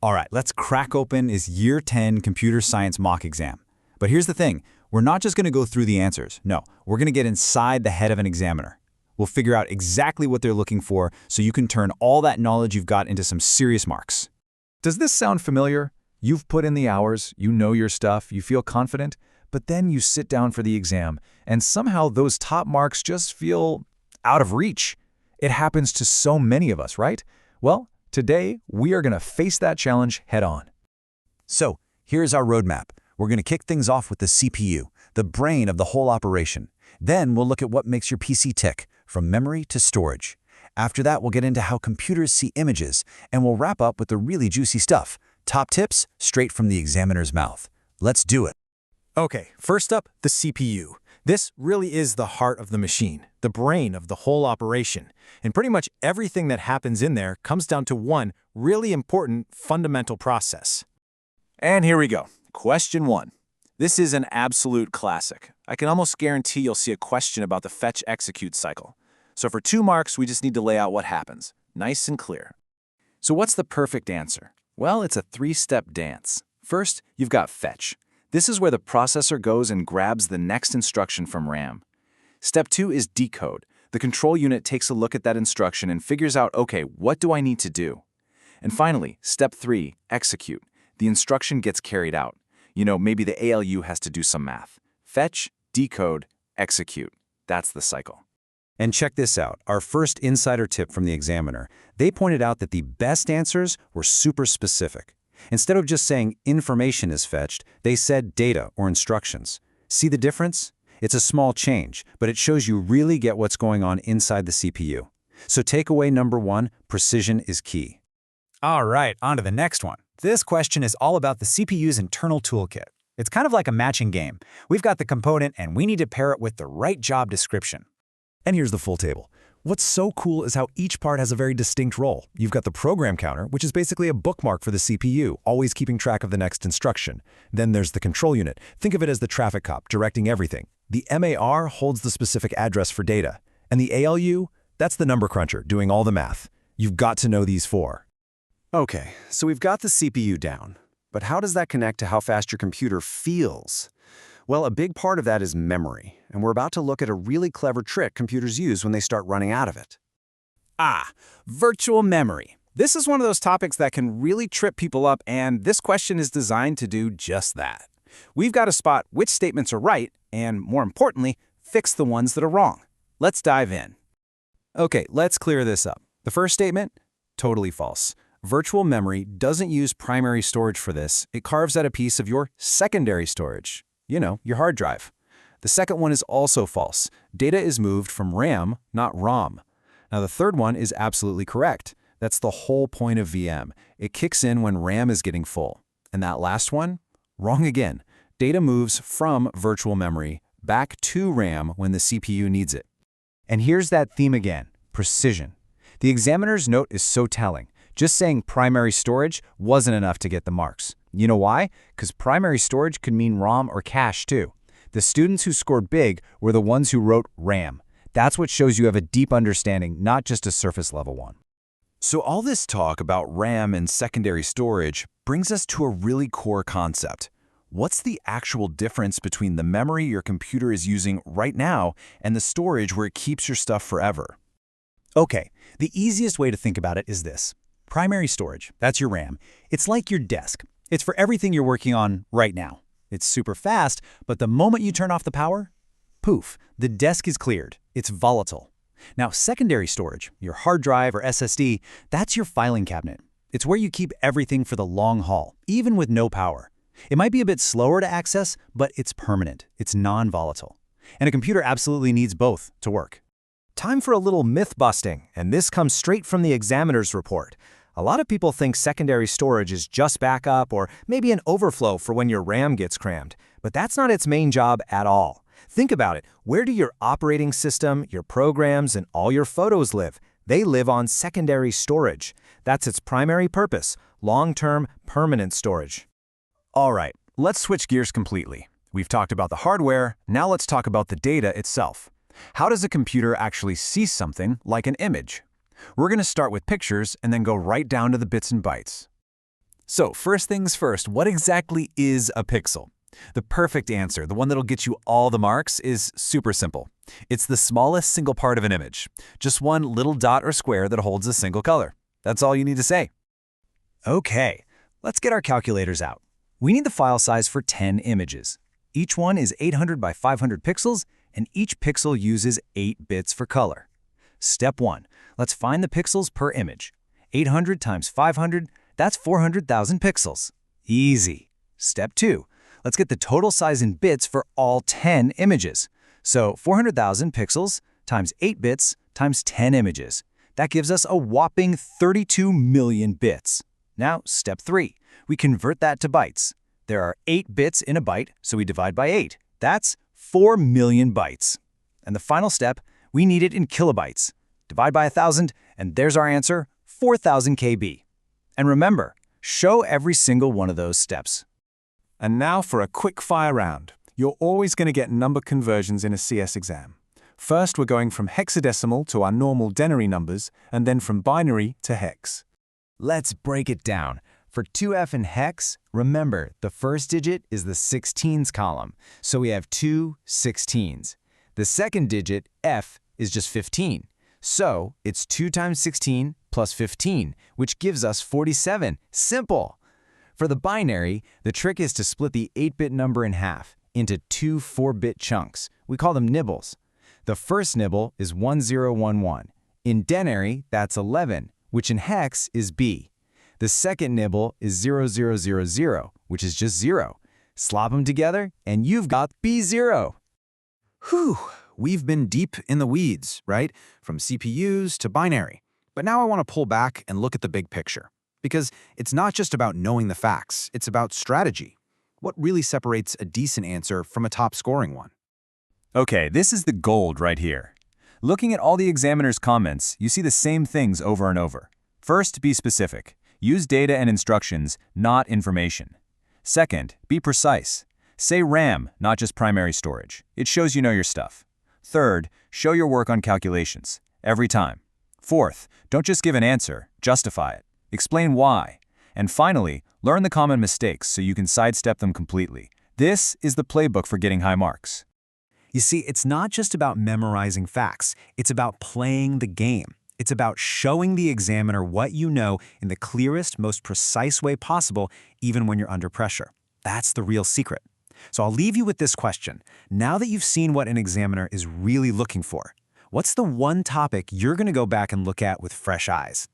All right, let's crack open his Year 10 Computer Science mock exam. But here's the thing, we're not just going to go through the answers. No, we're going to get inside the head of an examiner. We'll figure out exactly what they're looking for so you can turn all that knowledge you've got into some serious marks. Does this sound familiar? You've put in the hours, you know your stuff, you feel confident, but then you sit down for the exam, and somehow those top marks just feel out of reach. It happens to so many of us, right? Well, today we are going to face that challenge head on. So, here's our roadmap. We're going to kick things off with the CPU, the brain of the whole operation. Then we'll look at what makes your PC tick, from memory to storage. After that, we'll get into how computers see images, and we'll wrap up with the really juicy stuff. Top tips, straight from the examiner's mouth. Let's do it. Okay, first up, the CPU. This really is the heart of the machine, the brain of the whole operation. And pretty much everything that happens in there comes down to one really important fundamental process. And here we go. Question 1. This is an absolute classic. I can almost guarantee you'll see a question about the fetch-execute cycle. So for 2 marks, we just need to lay out what happens. Nice and clear. So what's the perfect answer? Well, it's a 3-step dance. First, you've got fetch. This is where the processor goes and grabs the next instruction from RAM. Step 2 is decode. The control unit takes a look at that instruction and figures out, okay, what do I need to do? And finally, step 3, execute. The instruction gets carried out. You know, maybe the ALU has to do some math. Fetch, decode, execute. That's the cycle. And check this out, our first insider tip from the examiner. They pointed out that the best answers were super specific. Instead of just saying information is fetched, they said data or instructions. See the difference? It's a small change, but it shows you really get what's going on inside the CPU. So takeaway number 1, precision is key. All right, on to the next one. This question is all about the CPU's internal toolkit. It's kind of like a matching game. We've got the component and we need to pair it with the right job description. And here's the full table. What's so cool is how each part has a very distinct role. You've got the program counter, which is basically a bookmark for the CPU, always keeping track of the next instruction. Then there's the control unit. Think of it as the traffic cop, directing everything. The MAR holds the specific address for data. And the ALU, that's the number cruncher, doing all the math. You've got to know these 4. Okay, so we've got the CPU down. But how does that connect to how fast your computer feels? Well, a big part of that is memory, and we're about to look at a really clever trick computers use when they start running out of it. Virtual memory. This is one of those topics that can really trip people up, and this question is designed to do just that. We've got to spot which statements are right, and more importantly, fix the ones that are wrong. Let's dive in. Okay, let's clear this up. The first statement? Totally false. Virtual memory doesn't use primary storage for this. It carves out a piece of your secondary storage. You know, your hard drive. The second one is also false. Data is moved from RAM, not ROM. Now the third one is absolutely correct. That's the whole point of VM. It kicks in when RAM is getting full. And that last one? Wrong again. Data moves from virtual memory back to RAM when the CPU needs it. And here's that theme again, precision. The examiner's note is so telling. Just saying primary storage wasn't enough to get the marks. You know why? Because primary storage could mean ROM or cache too. The students who scored big were the ones who wrote RAM. That's what shows you have a deep understanding, not just a surface level one. So all this talk about RAM and secondary storage brings us to a really core concept. What's the actual difference between the memory your computer is using right now and the storage where it keeps your stuff forever? Okay, the easiest way to think about it is this. Primary storage, that's your RAM. It's like your desk. It's for everything you're working on right now. It's super fast, but the moment you turn off the power, poof, the desk is cleared. It's volatile. Now, secondary storage, your hard drive or SSD, that's your filing cabinet. It's where you keep everything for the long haul, even with no power. It might be a bit slower to access, but it's permanent. It's non-volatile. And a computer absolutely needs both to work. Time for a little myth busting, and this comes straight from the examiner's report. A lot of people think secondary storage is just backup or maybe an overflow for when your RAM gets crammed, but that's not its main job at all. Think about it. Where do your operating system, your programs, and all your photos live? They live on secondary storage. That's its primary purpose, long-term, permanent storage. All right, let's switch gears completely. We've talked about the hardware, now let's talk about the data itself. How does a computer actually see something like an image? We're going to start with pictures and then go right down to the bits and bytes. So first things first, what exactly is a pixel? The perfect answer, the one that'll get you all the marks, is super simple. It's the smallest single part of an image. Just one little dot or square that holds a single color. That's all you need to say. Okay, let's get our calculators out. We need the file size for 10 images. Each one is 800 by 500 pixels, and each pixel uses 8 bits for color. Step 1. Let's find the pixels per image. 800 times 500, that's 400,000 pixels. Easy. Step 2. Let's get the total size in bits for all 10 images. So 400,000 pixels times 8 bits times 10 images. That gives us a whopping 32 million bits. Now, step 3. We convert that to bytes. There are 8 bits in a byte, so we divide by 8. That's 4 million bytes. And the final step, we need it in kilobytes. Divide by 1,000, and there's our answer, 4,000 KB. And remember, show every single one of those steps. And now for a quick fire round. You're always going to get number conversions in a CS exam. First, we're going from hexadecimal to our normal denary numbers, and then from binary to hex. Let's break it down. For 2F in hex, remember, the first digit is the 16s column, so we have 2 16s. The second digit, F, is just 15. So it's 2 times 16 plus 15, which gives us 47. Simple! For the binary, the trick is to split the 8-bit number in half into 2 4-bit chunks. We call them nibbles. The first nibble is 1011. In denary, that's 11, which in hex is B. The second nibble is 0000, which is just 0. Slop them together, and you've got B0. Whew, we've been deep in the weeds, right? From CPUs to binary. But now I want to pull back and look at the big picture. Because it's not just about knowing the facts, it's about strategy. What really separates a decent answer from a top-scoring one? Okay, this is the gold right here. Looking at all the examiner's comments, you see the same things over and over. First, be specific. Use data and instructions, not information. Second, be precise. Say RAM, not just primary storage. It shows you know your stuff. Third, show your work on calculations. Every time. Fourth, don't just give an answer, justify it. Explain why. And finally, learn the common mistakes so you can sidestep them completely. This is the playbook for getting high marks. You see, it's not just about memorizing facts. It's about playing the game. It's about showing the examiner what you know in the clearest, most precise way possible, even when you're under pressure. That's the real secret. So I'll leave you with this question. Now that you've seen what an examiner is really looking for, what's the one topic you're going to go back and look at with fresh eyes?